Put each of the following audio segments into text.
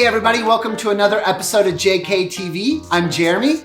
Hey everybody, welcome to another episode of Jktv. I'm Jeremy.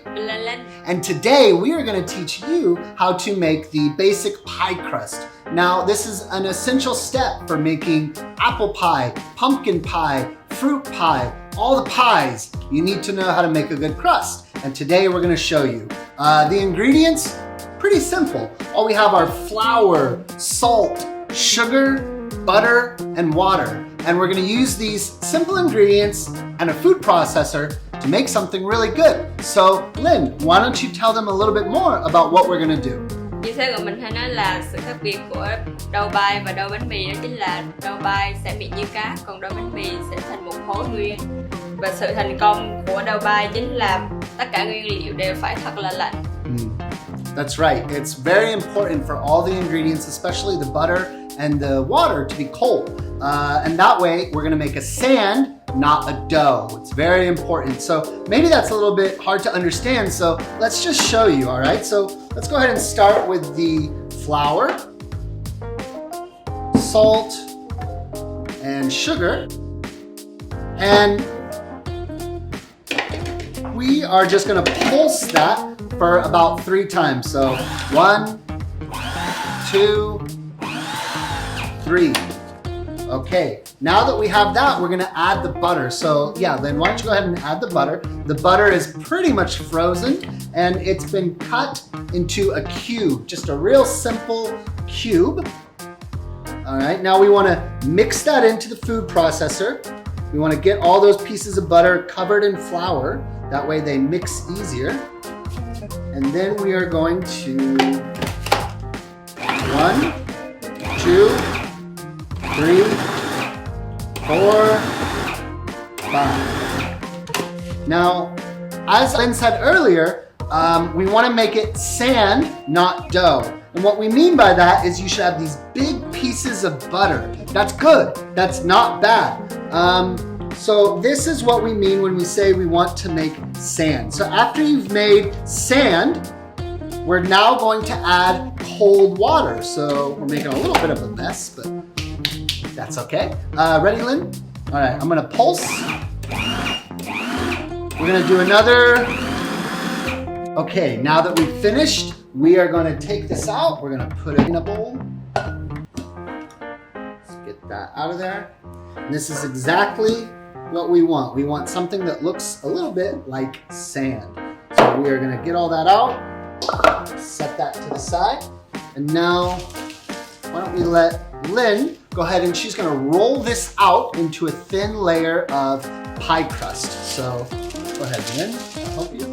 And today we are going to teach you how to make the basic pie crust. Now this is an essential step for making apple pie, pumpkin pie, fruit pie, all the pies. You need to know how to make a good crust. And today we're going to show you. The ingredients, pretty simple. All we have are flour, salt, sugar, butter, and water. And we're going to use these simple ingredients and a food processor to make something really good. So, Lynn, why don't you tell them a little bit more about what we're going to do? Như thế của mình hay nói là sự khác biệt của đậu bày và đậu bánh mì đó chính là đậu bày sẽ mịn như cát, còn đậu bánh mì sẽ thành một khối nguyên. Và sự thành công của đậu bày chính là tất cả nguyên liệu đều phải thật là lạnh. That's right. It's very important for all the ingredients, especially the butter and the water, to be cold. And that way, we're going to make a sand, not a dough. It's very important. So maybe that's a little bit hard to understand. So let's just show you, all right? So let's go ahead and start with the flour, salt, and sugar. And we are just going to pulse that for about 3 times. So 1, 2, 3. Okay, now that we have that, we're gonna add the butter. So yeah, then why don't you go ahead and add the butter. The butter is pretty much frozen and it's been cut into a cube, just a real simple cube. All right, now we wanna mix that into the food processor. We wanna get all those pieces of butter covered in flour. That way they mix easier. And then we are going to 1, 2, 3, 4, 5. Now, as Lynn said earlier, we want to make it sand, not dough. And what we mean by that is you should have these big pieces of butter. That's good. That's not bad. So this is what we mean when we say we want to make sand. So after you've made sand, we're now going to add cold water. So we're making a little bit of a mess, but that's okay. Ready, Lynn? All right, I'm gonna pulse. We're gonna do another. Okay, now that we've finished, we are gonna take this out. We're gonna put it in a bowl. Let's get that out of there. And this is exactly what we want. We want something that looks a little bit like sand. So we are gonna get all that out, set that to the side. And now, why don't we let Lynn go ahead and she's gonna roll this out into a thin layer of pie crust. So go ahead, Lynn, I'll help you.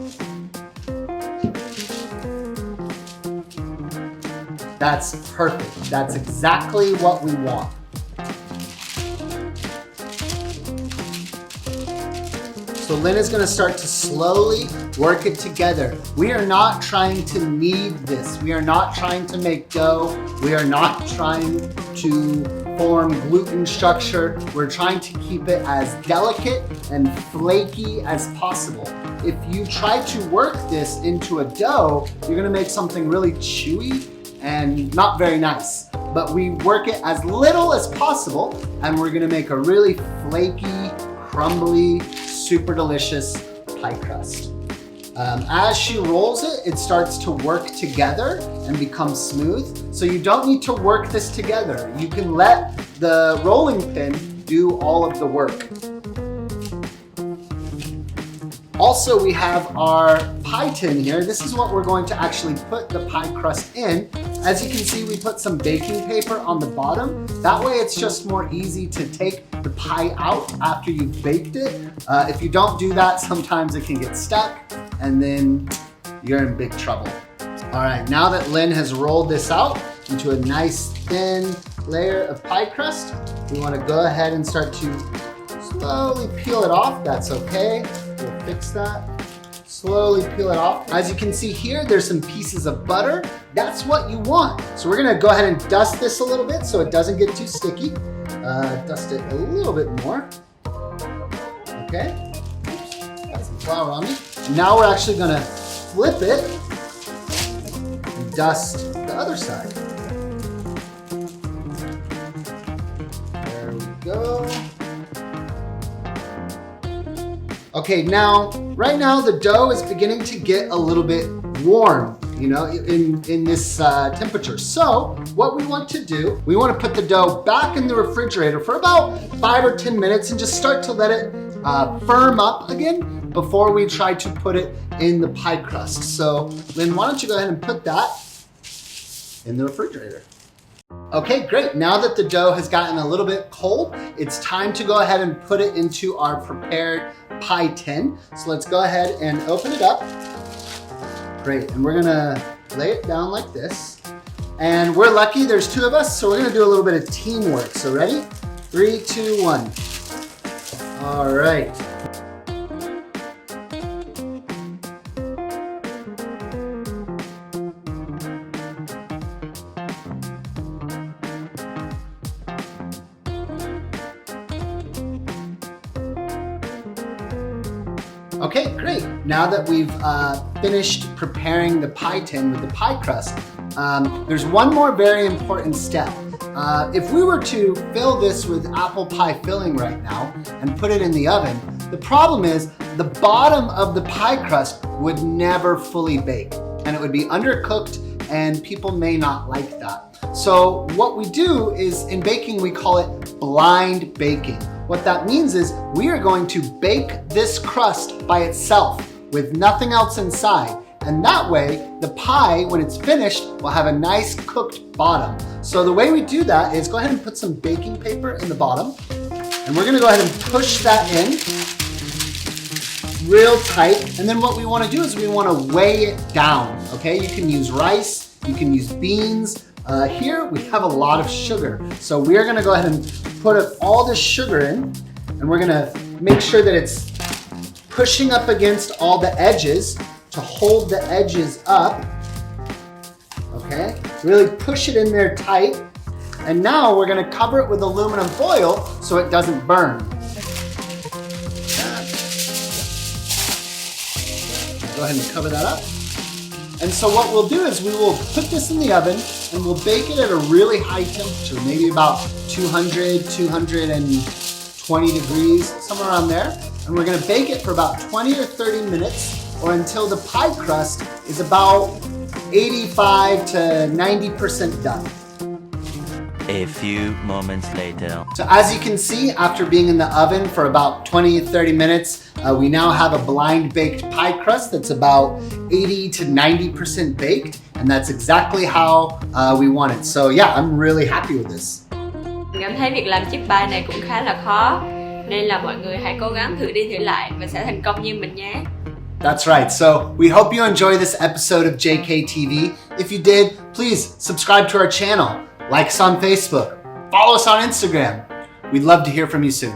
That's perfect. That's exactly what we want. So Lynn is gonna start to slowly work it together. We are not trying to knead this. We are not trying to make dough. We are not trying to form gluten structure. We're trying to keep it as delicate and flaky as possible. If you try to work this into a dough, you're gonna make something really chewy and not very nice. But we work it as little as possible and we're gonna make a really flaky, crumbly, super delicious pie crust. As she rolls it, it starts to work together and become smooth. So you don't need to work this together. You can let the rolling pin do all of the work. Also, we have our pie tin here. This is what we're going to actually put the pie crust in. As you can see, we put some baking paper on the bottom. That way it's just more easy to take the pie out after you've baked it. If you don't do that, sometimes it can get stuck and then you're in big trouble. All right, now that Lynn has rolled this out into a nice thin layer of pie crust, we want to go ahead and start to slowly peel it off. That's okay, we'll fix that. Slowly peel it off. As you can see here, there's some pieces of butter. That's what you want. So we're gonna go ahead and dust this a little bit so it doesn't get too sticky. Dust it a little bit more. Okay, got some flour on me. Now we're actually gonna flip it and dust the other side. There we go. Okay, now, right now the dough is beginning to get a little bit warm, you know, in this temperature. So what we want to do, we want to put the dough back in the refrigerator for about 5 or 10 minutes and just start to let it firm up again before we try to put it in the pie crust. So Lynn, why don't you go ahead and put that in the refrigerator. Okay, great. Now that the dough has gotten a little bit cold, it's time to go ahead and put it into our prepared pie tin. So let's go ahead and open it up. Great, and we're gonna lay it down like this. And we're lucky, there's 2 of us, so we're gonna do a little bit of teamwork. So ready? 3, 2, 1. All right. Okay, great. Now that we've finished preparing the pie tin with the pie crust, there's one more very important step. If we were to fill this with apple pie filling right now and put it in the oven, the problem is the bottom of the pie crust would never fully bake and it would be undercooked and people may not like that. So what we do is, in baking, we call it blind baking. What that means is we are going to bake this crust by itself with nothing else inside. And that way, the pie, when it's finished, will have a nice cooked bottom. So the way we do that is go ahead and put some baking paper in the bottom. And we're gonna go ahead and push that in real tight. And then what we wanna do is we wanna weigh it down, okay? You can use rice, you can use beans. Here we have a lot of sugar. So we are gonna go ahead and put all this sugar in, and we're gonna make sure that it's pushing up against all the edges to hold the edges up, okay? Really push it in there tight. And now we're gonna cover it with aluminum foil so it doesn't burn. Go ahead and cover that up. And so what we'll do is we will put this in the oven and we'll bake it at a really high temperature, maybe about 200, 220 degrees, somewhere around there. And we're gonna bake it for about 20 or 30 minutes or until the pie crust is about 85 to 90% done. A few moments later. So as you can see, after being in the oven for about 20 to 30 minutes, we now have a blind baked pie crust that's about 80 to 90% baked, and that's exactly how we want it. So yeah, I'm really happy with this. Mình cảm thấy việc làm chiếc pie này cũng khá là khó, nên là mọi người hãy cố gắng thử đi thử lại và sẽ thành công như mình nhé. That's right. So we hope you enjoy this episode of Jktv. If you did, please subscribe to our channel, like us on Facebook, follow us on Instagram. We'd love to hear from you soon.